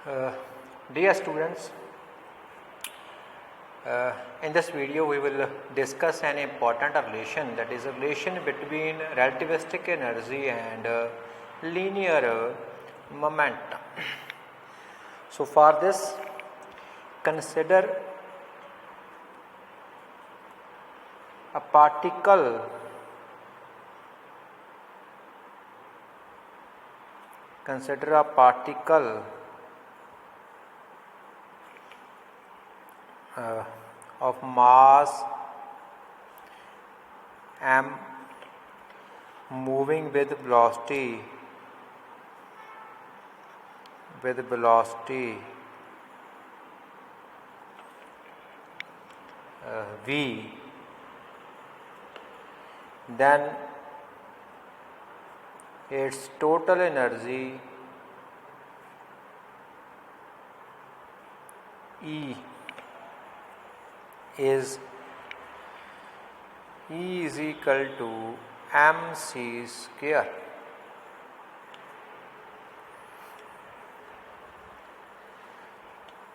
Uh, Dear students, in this video we will discuss an important relation, that is a relation between relativistic energy and linear momentum. So for this, consider a particle of mass m moving with velocity v, then its total energy E is equal to mc square.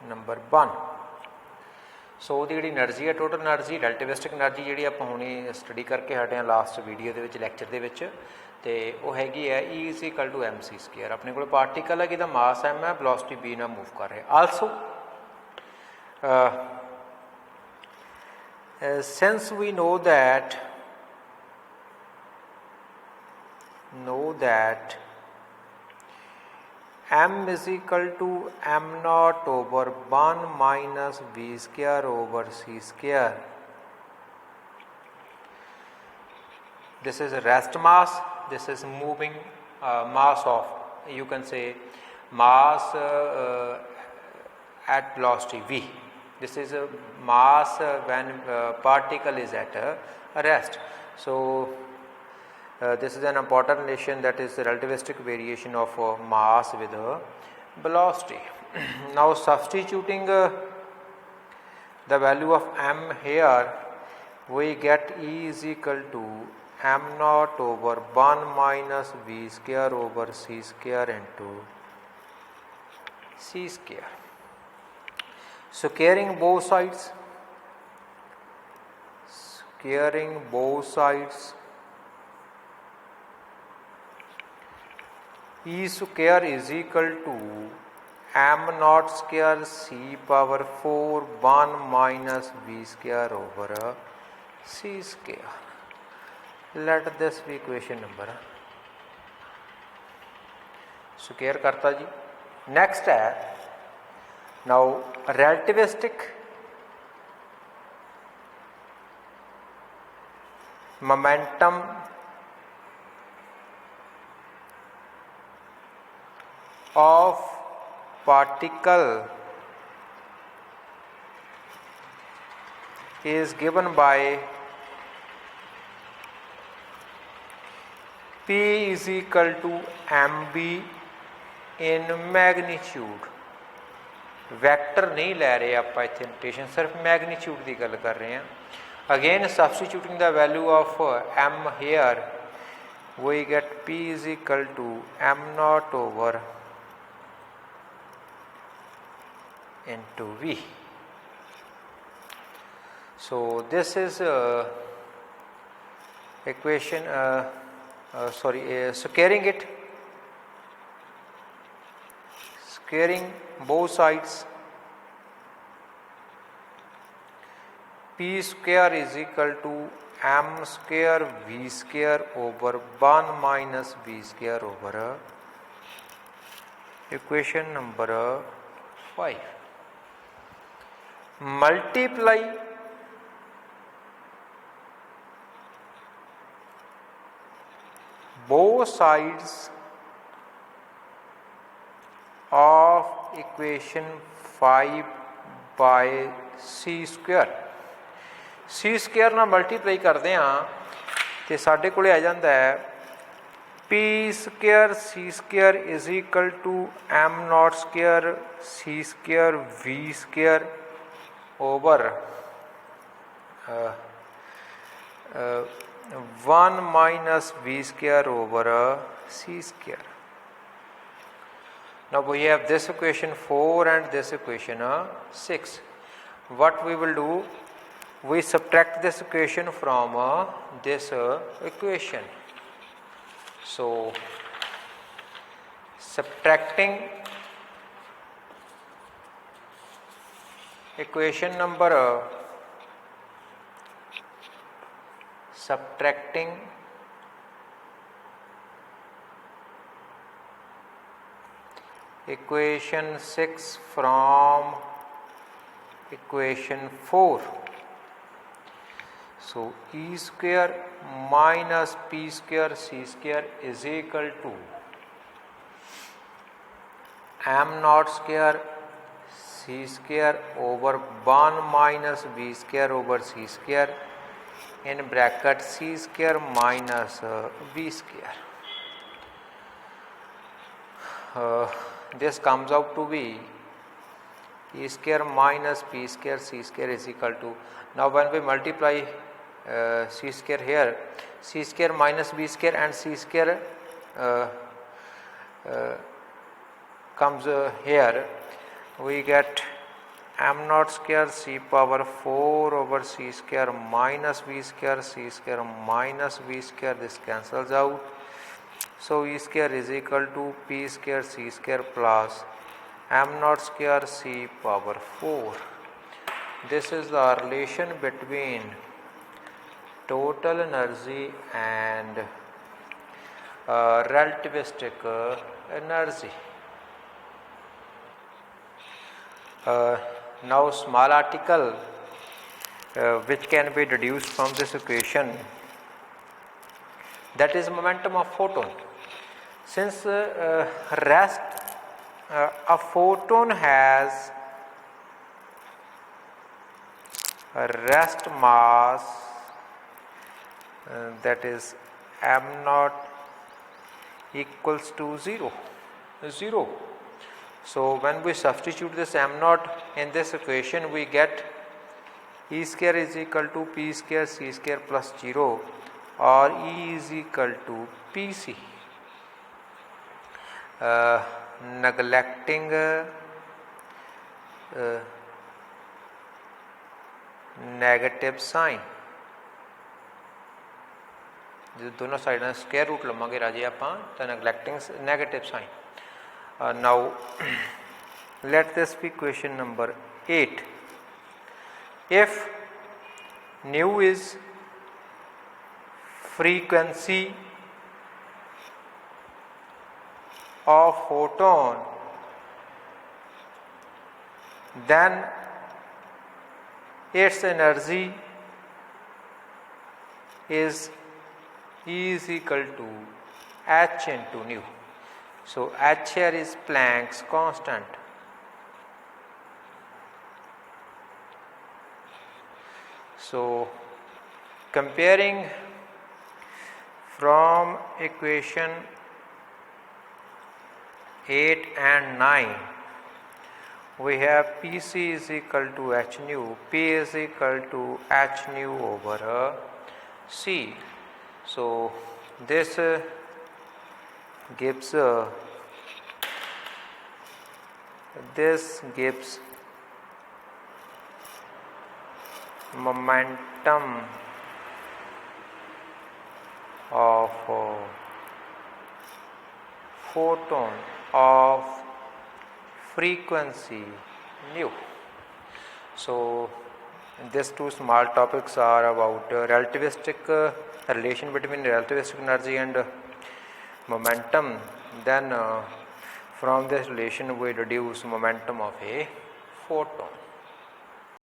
Number 1, सो ਉਹਦੀ ਜਿਹੜੀ energy ਹੈ total energy ਰਿਲੇਟਿਵਿਸਟਿਕ energy ਜਿਹੜੀ ਆਪਾਂ ਹੁਣੇ study ਕਰਕੇ ਹਟੇ ਹਾਂ last video ਦੇ ਵਿੱਚ ਲੈਕਚਰ ਦੇ ਵਿੱਚ, ਤੇ ਉਹ ਹੈਗੀ ਹੈ E is equal to mc square. ਆਪਣੇ ਕੋਲ ਪਾਰਟੀਕਲ ਹੈ ਜਿਹਦਾ ਮਾਸ m ਹੈ, ਵੈਲੋਸਿਟੀ v ਨਾਲ ਮੂਵ ਕਰ ਰਿਹਾ. Also since we know that m is equal to m naught over 1 minus v square over c square, this is rest mass, this is moving mass of, you can say, mass at velocity v. This is a mass when particle is at rest. So this is an important relation, that is the relativistic variation of mass with velocity. Now substituting the value of m here, we get E is equal to m naught over 1 minus v square over c square into c square. Squaring both sides, E square is equal to m naught square c power 4 1 minus v square over c square. Let this be equation number. Square करता जी. Next है, now relativistic momentum of particle is given by P is equal to mb in magnitude. Vector ਨਹੀਂ ਲੈ ਰਹੇ ਆਪਾਂ ਇੱਥੇ notation, ਸਿਰਫ magnitude ਦੀ ਗੱਲ ਕਰ ਰਹੇ ਹਾਂ. ਅਗੇਨ ਸਬਸਟੀਟਿਊਟਿੰਗ ਦਾ value of m here, we get P is equal to m naught over into v. So this is equation squaring both sides, P square is equal to m square v square over 1 minus v square over equation number 5. Multiply both sides of equation 5 by c square. c square ਨਾਲ multiply ਕਰਦੇ ਹਾਂ ਤੇ ਸਾਡੇ ਕੋਲੇ ਆ ਜਾਂਦਾ ਹੈ p square c square is equal to m naught square c square v square over 1 minus v square over c square. Now we have this equation 4 and this equation 6. What we will do, we subtract this equation from this equation. So subtracting equation number equation 6 from equation 4. So E square minus P square C square is equal to M naught square C square over 1 minus B square over C square in bracket C square minus B square. This comes out to be E square minus P square C square is equal to, now when we multiply C square here, C square minus B square and C square comes here, we get M naught square C power 4 over C square minus B square C square minus B square, this cancels out. So E square is equal to P square C square plus M naught square C power 4. This is the relation between total energy and relativistic energy. Now small article which can be deduced from this equation, that is momentum of photon. Since a photon has a rest mass that is m naught equals to 0. So when we substitute this m naught in this equation, we get E square is equal to P square C square plus 0, or E is equal to Pc. Neglecting negative sign, जो दोनों side square root लवांगे राजे आप, तो neglecting negative sign. Now let this be question number 8. If nu is frequency of photon, then its energy is E is equal to h into nu. So h here is Planck's constant. So comparing from equation 8 and 9, we have Pc is equal to h nu, P is equal to h nu over C. So this gives momentum of photon of frequency nu. So these two small topics are about relativistic relation between relativistic energy and momentum. Then from this relation we deduce momentum of a photon.